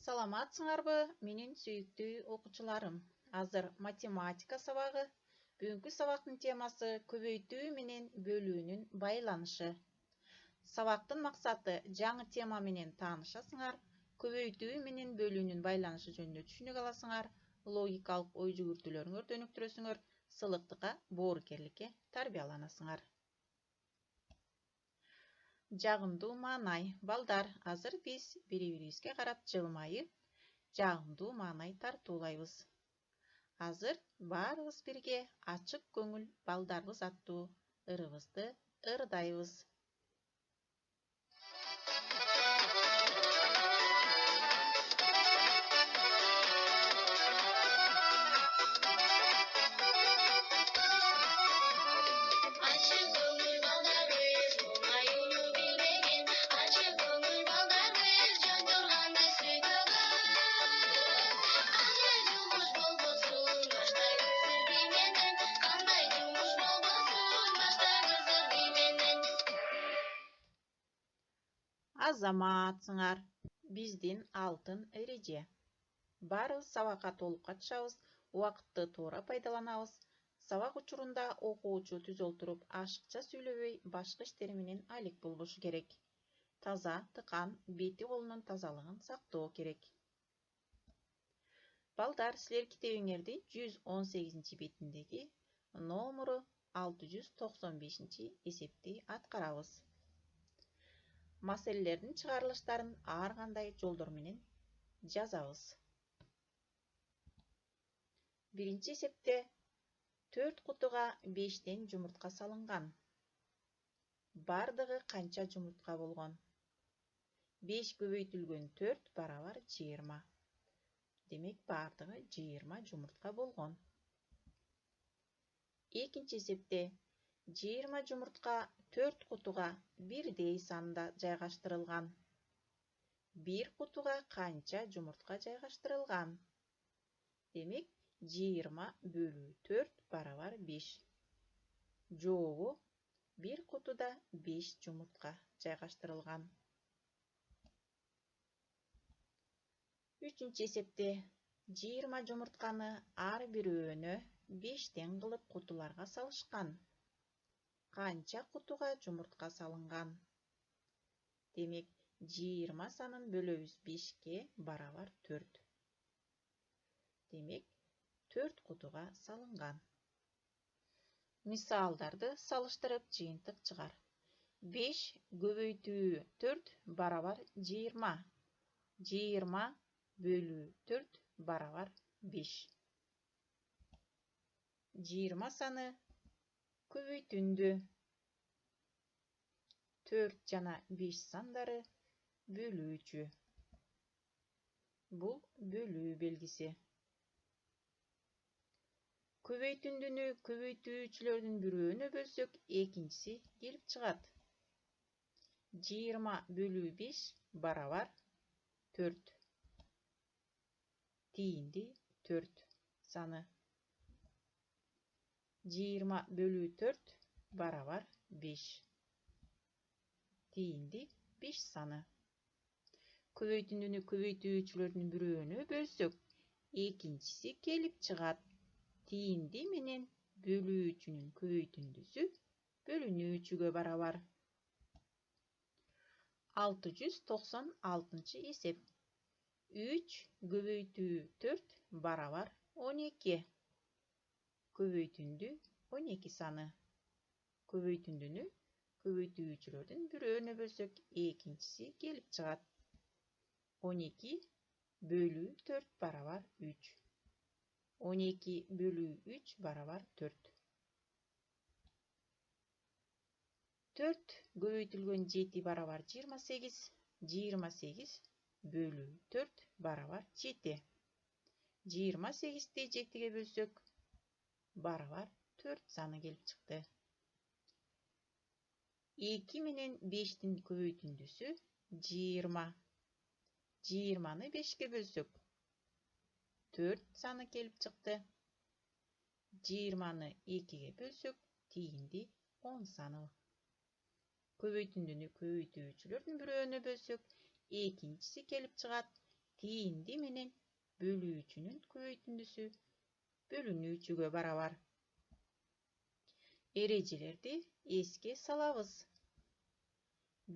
Саламатсыңарбы, менин сүйүктүү окуучуларым. Азыр математика сабагы. Бүгүнкү сабактын темасы көбөйтүү менен бөлүүнүн байланышы. Сабактын максаты жаңы тема менен таанышасыңар, көбөйтүү менен бөлүүнүн байланышы жөнүндө түшүнүк аласыңар, логикалык ой жүгүртүүлөрүңөрдү өнүктүрөсүңөр, сылыктыкка, боорукерликке тарбияланасыңар. Жагымдуу маанай. Балдар, азыр биз бири-бирибизге карап жылмайып, жагымдуу маанай тартуулайбыз. Азыр баарыбыз бирге ачык көңүл балдарбыз аттуу ырыбызды ырдайбыз. Азаматсыңар, биздин алтын эреже. Баарыбыз сабакка толук катышабыз, убакытты туура пайдаланабыз. Сабак учурунда окуучу түз олтуруп, ашыкча сүйлөбөй, башка иштери менен алек болбошу керек. Таза, тыкан, бети колунун тазалыгын сактоо керек. Балдар, силер китебиңердин 118 бетиндеги номеру 695 эсепти аткарабыз. Маселелердин чыгарылыштарын ар кандай жолдор менен жазабыз. Биринчи эсепте 4 кутуга 5тен жумуртка салынган. Бардыгы канча жумуртка болгон? 5 көбөйтүлгөн 4 барабар 20. Демек бардыгы 20 жумуртка болгон. Экинчи эсепте 20 жумуртка 4 кутуга бирдей санда жайгаштырылган. 1 кутуга канча жумуртка жайгаштырылган? Демек 20 бөлүү 4 барабар 5. Жообу 1 кутуда 5 жумуртка жайгаштырылган. Үчүнчү эсепте 20 жумуртканы ар бирөөнө 5тен кылып кутуларга салышкан. Канча кутуга жумуртка салынган? Демек 20 санын бөлөбүз 5ке барабар 4. Демек 4 кутуга салынган. Мисалдарды салыштырып жыйынтык чыгар. 5 көбөйтүү 4 барабар 20. 20 бөлүү 4 барабар 5. 20 саны көбөйтүндү. 4 жана 5 сандары бөлүүчү. Бул бөлүү белгиси. Көбөйтүндүнү көбөйтүүчүлөрдүн бирөөнө бөлсөк, экинчиси келип чыгат. 20 бөлүү 5 барабар 4. Тиинди 4 саны. 20 бөлүү 4 барабар 5. Тиинди 5 саны. Көбөйтүндүнү көбөйтүүчүлөрдүн бирөөнө бөлсөк, экинчиси келип чыгат. Тиинди менен бөлүүчүнүн көбөйтүндүсү бөлүнүүчүгө барабар. 696 эсеп. 3 көбөйтүү 4 барабар 12. Көбөйтүндү 12 саны. Көбөйтүндүнү көбөйтүүчүлөрдүн бирөөнө бөлсөк, экинчиси келип чыгат. 12 бөлүү 4 барабар 3. 12 бөлүү 3 барабар 4. 4 көбөйтүлгөн 7 барабар 28. 28 бөлүү 4 барабар 7. 28-ти 7-ге бөлсөк, барабар 4 саны келип чыкты. 2 менен 5-тин көбөйтүндүсү 20. 20-ны 5-ке бөлсөк, 4 саны келип чыкты. 20-ны 2-ге бөлсөк, тиинди 10 саны. Көбөйтүндүнү көбөйтүүчүлөрдүн бирөөнө бөлсөк, экинчиси келип чыгат. тиинди менен бөлүүчүнүн көбөйтүндүсү бөлүнүүчүгө барабар. Эрежелерди эске салабыз.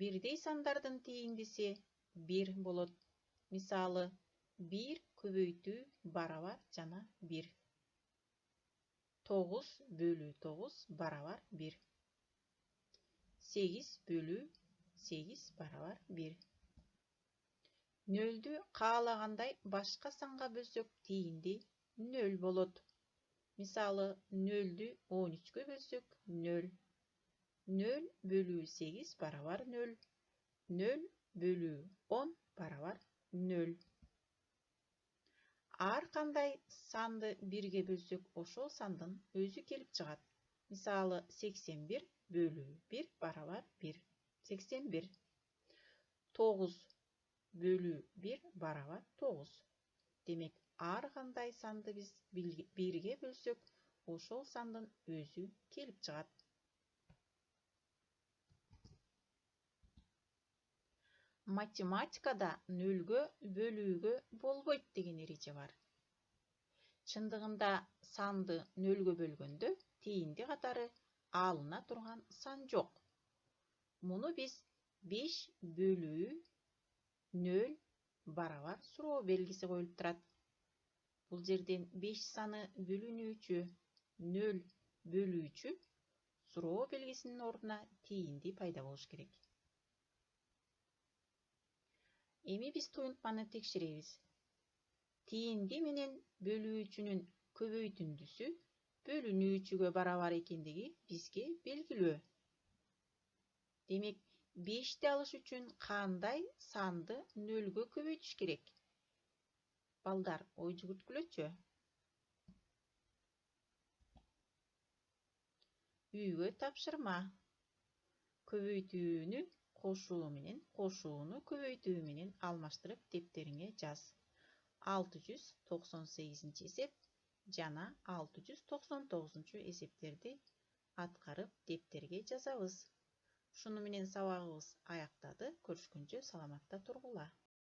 Бирдей сандардын тииндиси 1 болот. Мисалы, 1 көбөйтүү барабар жана 1. 9 бөлүү 9 барабар 1. 8 бөлүү 8 барабар 1. Нөлдү каалагандай башка санга бөлсөк тиинди 0 болот. Мисалы, 0-ді 13-кө бөлсөк 0. 0 бөлүү 8 барабар 0. 0 бөлүү 10 барабар 0. Ар кандай санды 1-ге бөлсөк, ошол сандын өзү келип чыгат. Мисалы, 81 бөлүү 1 барабар 1. 81. 9 бөлүү 1 барабар 9. Демек, ар кандай санды биз 1-ге бөлсөк, ошол сандын өзү келип чыгат. Математикада нөлгө бөлүүгө болбойт деген эреже бар. Чындыгында санды нөлгө бөлгөндө тиинди катары алына турган сан жок. Муну биз 5 бөлүү 0 барабар суроо белгиси коюлуп турат. Бул жерден 5 саны бөлүнүүчү, 0 бөлүүчү, суроо белгисинин ордуна тиинди пайда болуш керек. Эми биз туюнтманы текшеребиз. Тиинди менен бөлүүчүнүн көбөйтүндүсү бөлүнүүчүгө барабар экендиги бизге белгилүү. Демек, 5-ти алыш үчүн кандай санды 0-гө көбөйтүш керек? Балдар, ой жүгүрткүлөчү. Үйгө тапшырма. Көбөйтүүнү кошуу менен, кошууну көбөйтүү менен алмаштырып дептериңе жаз. 698 эсеп жана 699 эсептерди аткарып дептерге жазабыз. Ушуну менен сабагыбыз аяктады. Көрүшкөнчө саламатта тургула.